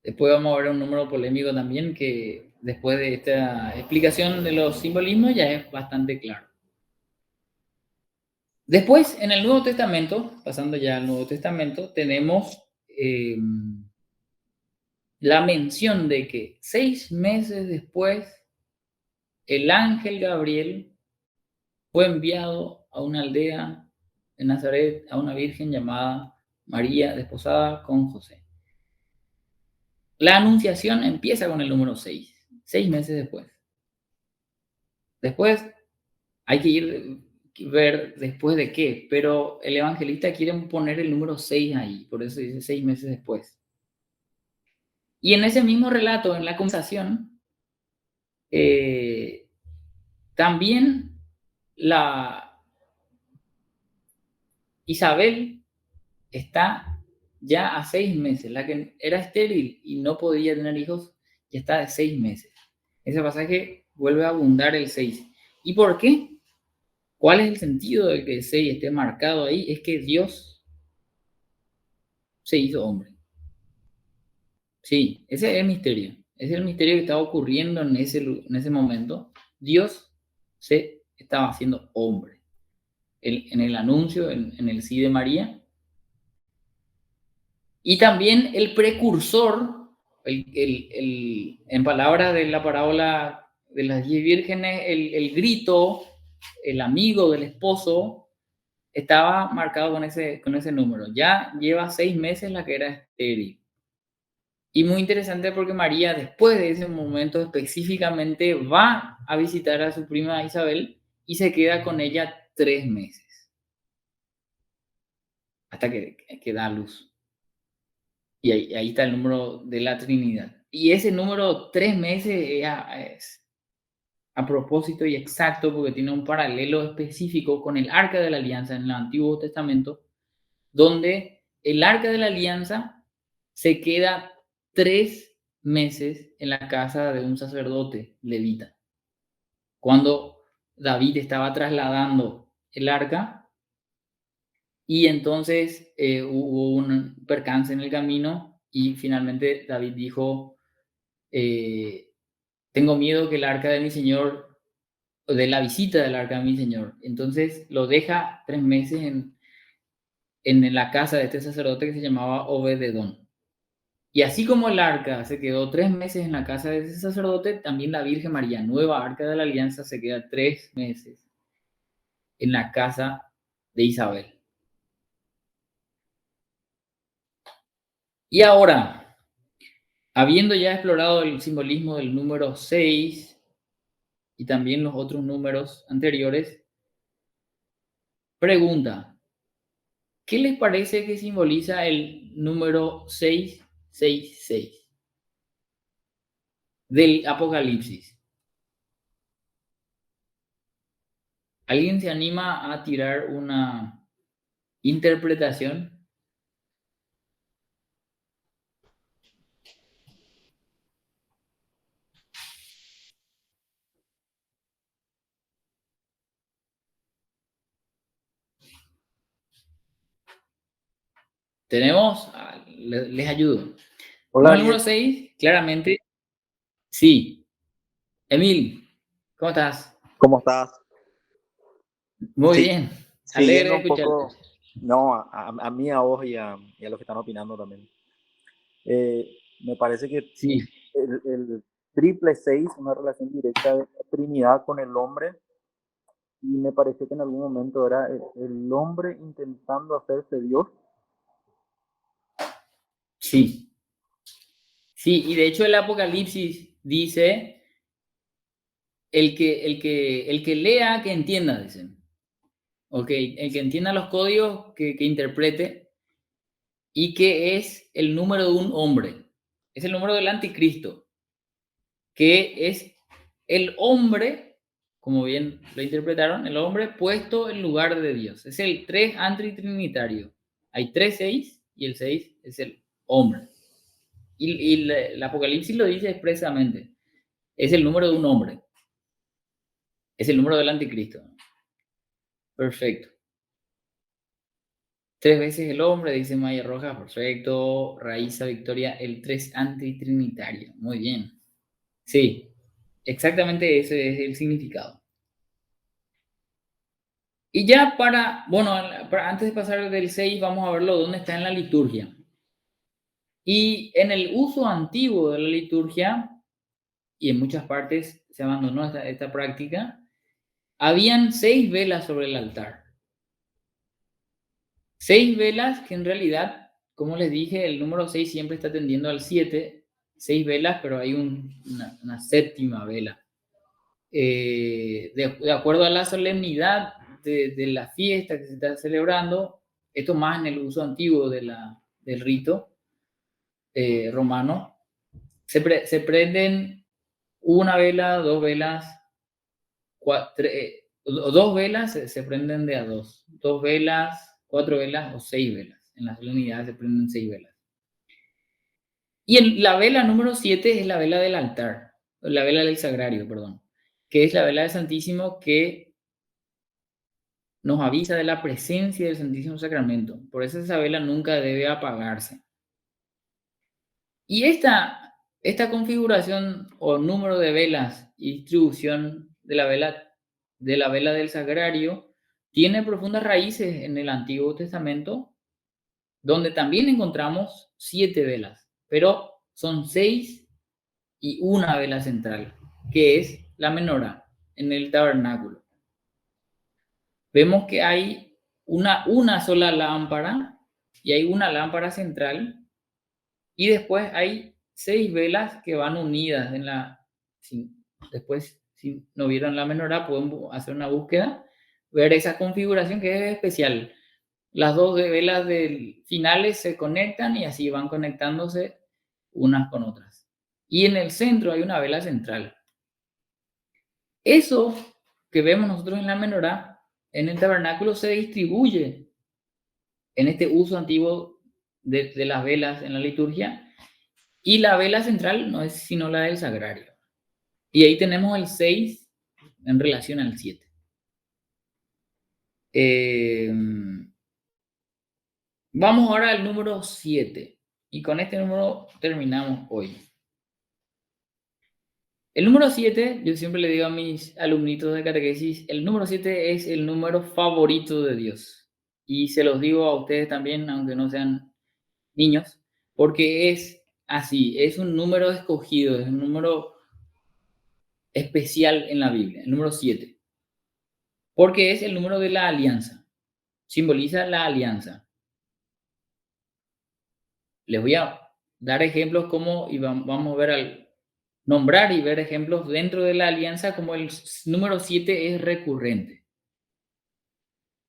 S1: Después vamos a ver un número polémico también, que después de esta explicación de los simbolismos ya es bastante claro. Después, en el Nuevo Testamento, pasando ya al Nuevo Testamento, tenemos la mención de que 6 meses después, el ángel Gabriel fue enviado a una aldea de Nazaret, a una virgen llamada María, desposada con José. La anunciación empieza con el número 6, 6 meses después. Después hay que ver después de qué, pero el evangelista quiere poner el número 6 ahí, por eso dice 6 meses después. Y en ese mismo relato, en la conversación, también Isabel está ya a 6 meses, la que era estéril y no podía tener hijos, ya está de 6 meses. Ese pasaje vuelve a abundar el 6. ¿Y por qué? ¿Cuál es el sentido de que el 6 esté marcado ahí? Es que Dios se hizo hombre. Sí, ese es el misterio. Ese es el misterio que estaba ocurriendo en ese momento. Dios se estaba haciendo hombre. En el anuncio, en el sí de María. Y también el precursor, en palabras de la parábola de las 10 vírgenes, el grito, el amigo del esposo, estaba marcado con ese número. Ya lleva 6 meses la que era estéril. Y muy interesante porque María, después de ese momento específicamente, va a visitar a su prima Isabel y se queda con ella 3 meses, hasta que da luz. Y ahí está el número de la Trinidad. Y ese número 3 meses es a propósito y exacto porque tiene un paralelo específico con el Arca de la Alianza en el Antiguo Testamento, donde el Arca de la Alianza se queda 3 meses en la casa de un sacerdote levita. Cuando David estaba trasladando el arca y entonces hubo un percance en el camino y finalmente David dijo, tengo miedo que el arca de mi señor, de la visita del arca de mi señor. Entonces lo deja 3 meses en la casa de este sacerdote que se llamaba Obed-edom. Y así como el arca se quedó 3 meses en la casa de ese sacerdote, también la Virgen María, nueva arca de la alianza, se queda 3 meses en la casa de Isabel. Y ahora, habiendo ya explorado el simbolismo del número 6 y también los otros números anteriores, pregunta, ¿qué les parece que simboliza el número 666 del Apocalipsis? ¿Alguien se anima a tirar una interpretación? Tenemos, les ayudo.
S4: Hola,
S1: No, el número
S4: Ariel.
S1: 6, claramente, sí. Emil, ¿cómo estás?
S4: ¿Cómo estás?
S1: Muy
S4: Sí,
S1: bien, alegre
S4: siguiendo
S1: de
S4: un
S1: escucharte.
S4: poco, no, a mí, a vos y a los que están opinando también. Me parece que
S1: Sí,
S4: el triple seis, una relación directa de la Trinidad con el hombre, y me parece que en algún momento era el hombre intentando hacerse Dios.
S1: sí, sí, y de hecho el Apocalipsis dice, el que lea, que entienda, dicen. Ok, el que entienda los códigos, que interprete, y que es el número de un hombre. Es el número del anticristo, que es el hombre, como bien lo interpretaron, el hombre puesto en lugar de Dios. Es el 3 antitrinitario. Hay 3 6 y el 6 es el hombre. Y el Apocalipsis lo dice expresamente. Es el número de un hombre. Es el número del anticristo. Perfecto. 3 veces el hombre, dice Maya Rojas. Perfecto. Raiza Victoria, el 3 antitrinitario. Muy bien. Sí, exactamente ese es el significado. Y ya antes de pasar del 6, vamos a verlo dónde está en la liturgia. Y en el uso antiguo de la liturgia, y en muchas partes se abandonó esta práctica, habían 6 velas sobre el altar. 6 velas que en realidad, como les dije, el número 6 siempre está tendiendo al 7. 6 velas, pero hay una séptima vela. De acuerdo a la solemnidad de la fiesta que se está celebrando, esto más en el uso antiguo del rito romano, se prenden una vela, 2 velas, 2 velas se prenden de a 2 velas, 4 velas o 6 velas. En las solemnidades se prenden 6 velas. Y la vela número 7 es la vela del altar, la vela del sagrario, perdón, que es la vela del Santísimo que nos avisa de la presencia del Santísimo Sacramento. Por eso esa vela nunca debe apagarse. Y esta configuración o número de velas y distribución de la vela del sagrario tiene profundas raíces en el Antiguo Testamento, donde también encontramos 7 velas, pero son 6 y una vela central, que es la menorá en el tabernáculo. Vemos que hay una sola lámpara y hay una lámpara central y después hay 6 velas que van unidas después, si no vieron la menorá, pueden hacer una búsqueda, ver esa configuración que es especial. Las 2 velas finales se conectan y así van conectándose unas con otras. Y en el centro hay una vela central. Eso que vemos nosotros en la menorá, en el tabernáculo se distribuye en este uso antiguo de las velas en la liturgia. Y la vela central no es sino la del sagrario. Y ahí tenemos el 6 en relación al 7. Vamos ahora al número 7. Y con este número terminamos hoy. El número 7, yo siempre le digo a mis alumnitos de catequesis, el número 7 es el número favorito de Dios. Y se los digo a ustedes también, aunque no sean niños, porque es así, es un número escogido, es un número especial en la Biblia, el número 7. Porque es el número de la alianza, simboliza la alianza. Les voy a dar ejemplos y vamos a ver nombrar y ver ejemplos dentro de la alianza como el número 7 es recurrente.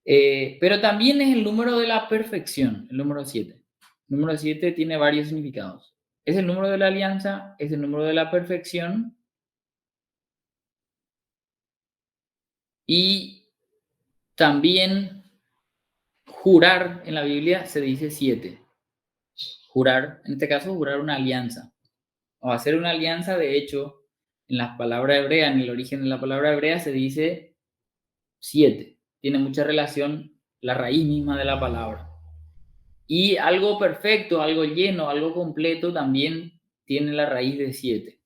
S1: Pero también es el número de la perfección, el número 7. El número 7 tiene varios significados. Es el número de la alianza, es el número de la perfección y también jurar en la Biblia se dice 7. Jurar, en este caso, jurar una alianza. O hacer una alianza, de hecho, en la palabra hebrea, en el origen de la palabra hebrea, se dice 7. Tiene mucha relación la raíz misma de la palabra. Y algo perfecto, algo lleno, algo completo también tiene la raíz de 7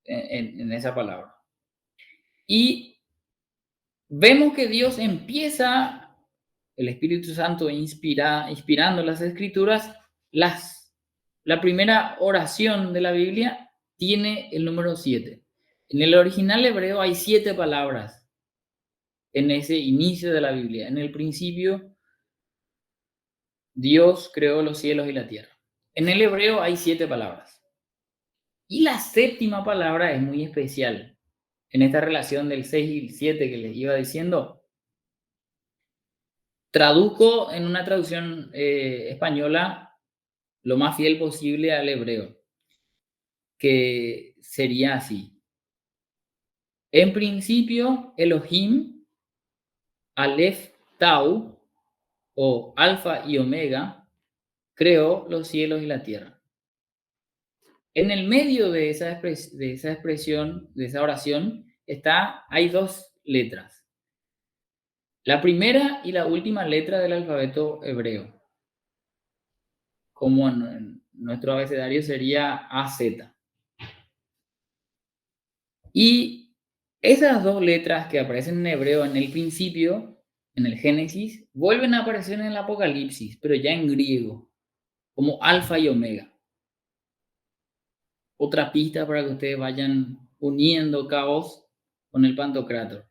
S1: en esa palabra. Y vemos que Dios empieza, el Espíritu Santo inspirando las Escrituras, la primera oración de la Biblia tiene el número 7. En el original hebreo hay 7 palabras en ese inicio de la Biblia. En el principio, Dios creó los cielos y la tierra. En el hebreo hay 7 palabras. Y la 7ª palabra es muy especial. En esta relación del 6 y el 7 que les iba diciendo, traduzco en una traducción española lo más fiel posible al hebreo, que sería así. En principio, Elohim, Aleph, Tau, o Alfa y Omega, creó los cielos y la tierra. En el medio de esa expresión, de esa oración, hay 2 letras. La primera y la última letra del alfabeto hebreo. Como en nuestro abecedario sería AZ. Y esas 2 letras que aparecen en hebreo en el principio, en el Génesis, vuelven a aparecer en el Apocalipsis, pero ya en griego, como Alfa y Omega. Otra pista para que ustedes vayan uniendo cabos con el Pantocrátor.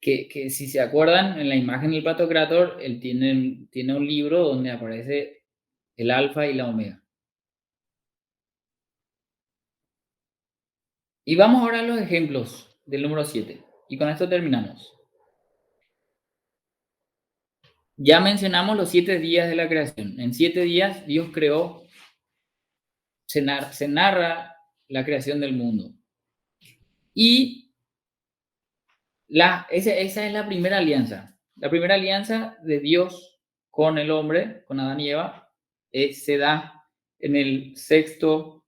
S1: Que si se acuerdan, en la imagen del Pantocrátor, él tiene un libro donde aparece el Alfa y la Omega. Y vamos ahora a los ejemplos del número 7. Y con esto terminamos. Ya mencionamos los 7 días de la creación. En 7 días Dios creó, se narra la creación del mundo. Y esa es la primera alianza. La primera alianza de Dios con el hombre, con Adán y Eva, se da en el sexto,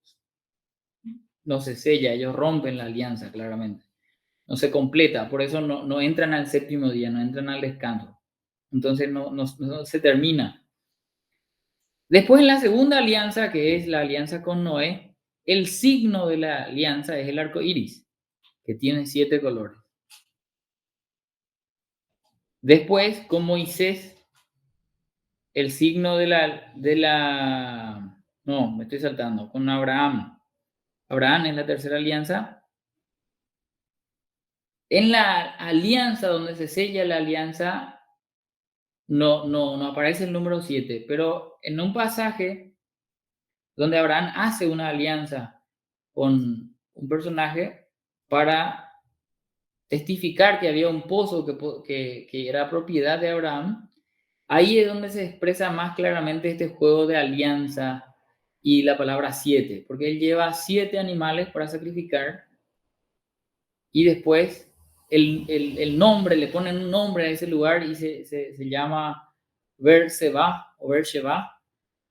S1: no se sella, ellos rompen la alianza claramente. No se completa, por eso no entran al séptimo día, no entran al descanso. Entonces no se termina. Después en la segunda alianza, que es la alianza con Noé, el signo de la alianza es el arco iris, que tiene 7 colores. Después, con Moisés, el signo no, me estoy saltando, con Abraham. Abraham es la tercera alianza. En la alianza, donde se sella la alianza, no aparece el número 7, pero en un pasaje donde Abraham hace una alianza con un personaje para testificar que había un pozo que era propiedad de Abraham, ahí es donde se expresa más claramente este juego de alianza y la palabra 7, porque él lleva 7 animales para sacrificar y después el nombre, le ponen un nombre a ese lugar y se llama Beer-Sheba o Beer-Sheba,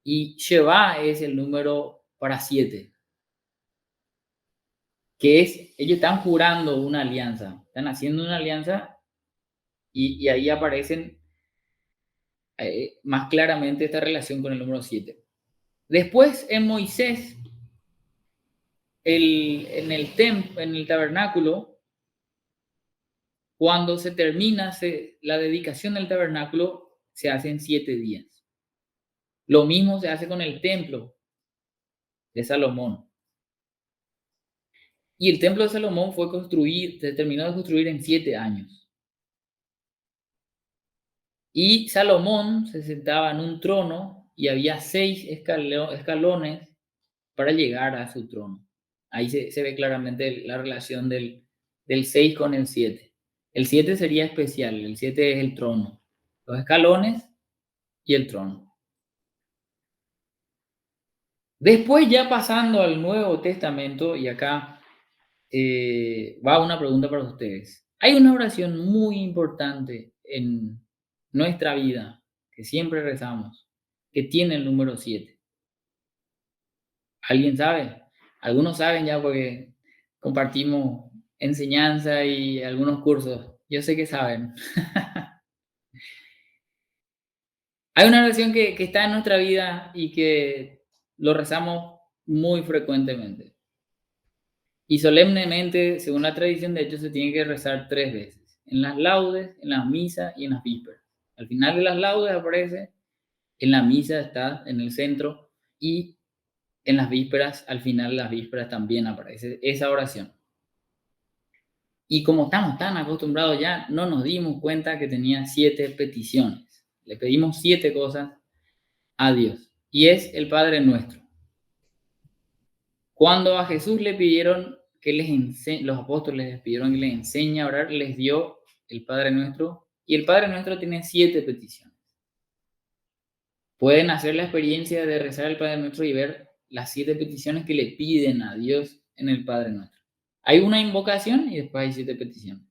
S1: y Sheba es el número para 7, que es, ellos están jurando una alianza, están haciendo una alianza y ahí aparecen más claramente esta relación con el número 7. Después en Moisés, en el tabernáculo, cuando se termina la dedicación del tabernáculo, se hace en 7 días. Lo mismo se hace con el templo de Salomón. Y el templo de Salomón se terminó de construir en 7 años. Y Salomón se sentaba en un trono y había 6 escalones para llegar a su trono. Ahí se ve claramente la relación del 6 con el 7. El 7 sería especial, el 7 es el trono, los escalones y el trono. Después ya pasando al Nuevo Testamento, y acá va una pregunta para ustedes. Hay una oración muy importante en nuestra vida, que siempre rezamos, que tiene el número 7. ¿Alguien sabe? Algunos saben ya porque compartimos enseñanza y algunos cursos. Yo sé que saben. Hay una oración que está en nuestra vida y que lo rezamos muy frecuentemente. Y solemnemente, según la tradición, de hecho, se tiene que rezar 3 veces. En las laudes, en las misas y en las vísperas. Al final de las laudes aparece, en la misa está en el centro y en las vísperas, al final de las vísperas también aparece esa oración. Y como estamos tan acostumbrados ya, no nos dimos cuenta que tenía 7 peticiones. Le pedimos 7 cosas a Dios. Y es el Padre Nuestro. Cuando a Jesús le pidieron que los apóstoles les pidieron que les enseñe a orar, les dio el Padre Nuestro. Y el Padre Nuestro tiene 7 peticiones. Pueden hacer la experiencia de rezar el Padre Nuestro y ver las 7 peticiones que le piden a Dios en el Padre Nuestro. Hay una invocación y después hay 7 peticiones.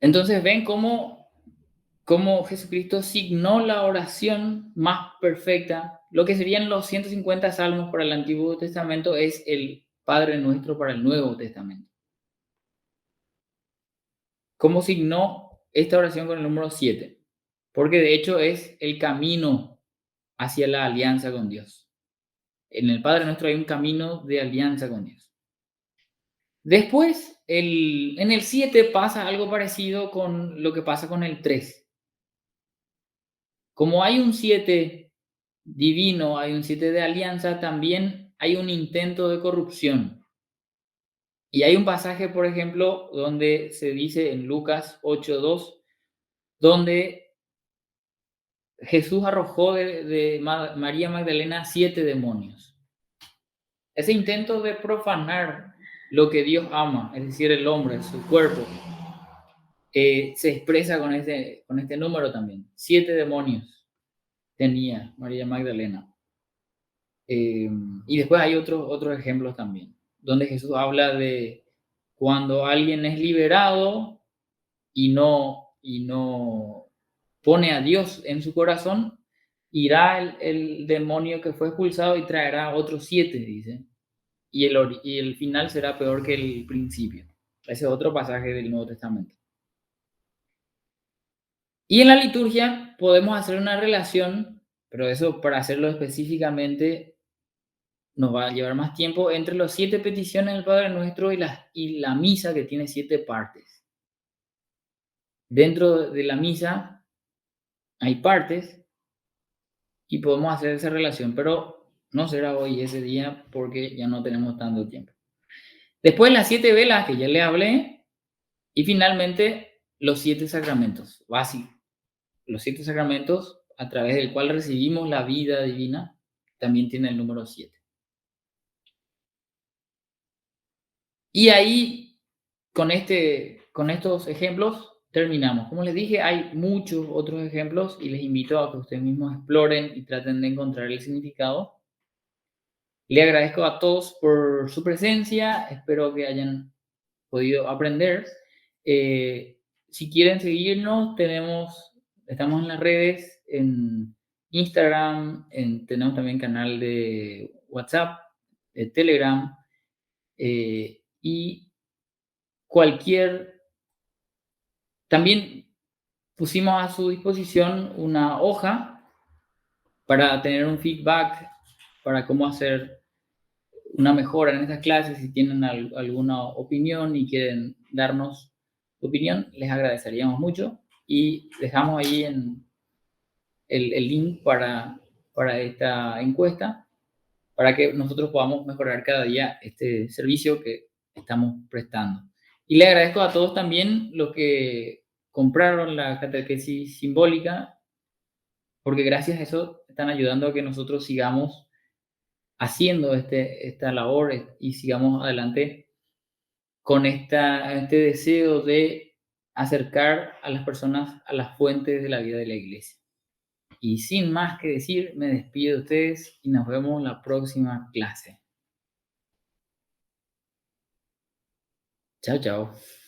S1: Entonces ven cómo Jesucristo signó la oración más perfecta. Lo que serían los 150 salmos para el Antiguo Testamento es el Padre Nuestro para el Nuevo Testamento. ¿Cómo signó esta oración con el número 7? Porque de hecho es el camino hacia la alianza con Dios. En el Padre Nuestro hay un camino de alianza con Dios. Después, en el 7 pasa algo parecido con lo que pasa con el 3. Como hay un 7 divino, hay un 7 de alianza, también hay un intento de corrupción. Y hay un pasaje, por ejemplo, donde se dice en Lucas 8:2, donde Jesús arrojó de María Magdalena 7 demonios. Ese intento de profanar lo que Dios ama, es decir, el hombre, su cuerpo, se expresa con este número también. 7 demonios tenía María Magdalena. Y después hay otros ejemplos también, donde Jesús habla de Cuando alguien es liberado y no pone a Dios en su corazón, irá el demonio que fue expulsado y traerá otros 7, dice. Y el final será peor que el principio. Ese es otro pasaje del Nuevo Testamento. Y en la liturgia podemos hacer una relación, pero eso para hacerlo específicamente nos va a llevar más tiempo, entre las 7 peticiones del Padre Nuestro y la misa, que tiene 7 partes. Dentro de la misa hay partes y podemos hacer esa relación, pero no será hoy ese día porque ya no tenemos tanto tiempo. Después las 7 velas que ya le hablé, y finalmente los 7 sacramentos básicos. Los 7 sacramentos a través del cual recibimos la vida divina también tiene el número 7. Y ahí, con estos ejemplos, terminamos. Como les dije, hay muchos otros ejemplos y les invito a que ustedes mismos exploren y traten de encontrar el significado. Le agradezco a todos por su presencia, espero que hayan podido aprender. Si quieren seguirnos, estamos en las redes, en Instagram, tenemos también canal de WhatsApp, de Telegram, y también pusimos a su disposición una hoja para tener un feedback para cómo hacer una mejora en estas clases. Si tienen alguna opinión y quieren darnos su opinión, les agradeceríamos mucho. Y dejamos ahí el link para esta encuesta, para que nosotros podamos mejorar cada día este servicio que estamos prestando. Y le agradezco a todos también los que compraron la catequesis simbólica, porque gracias a eso están ayudando a que nosotros sigamos haciendo esta labor y sigamos adelante con este deseo de acercar a las personas a las fuentes de la vida de la iglesia. Y sin más que decir, me despido de ustedes y nos vemos en la próxima clase. Chao, chao.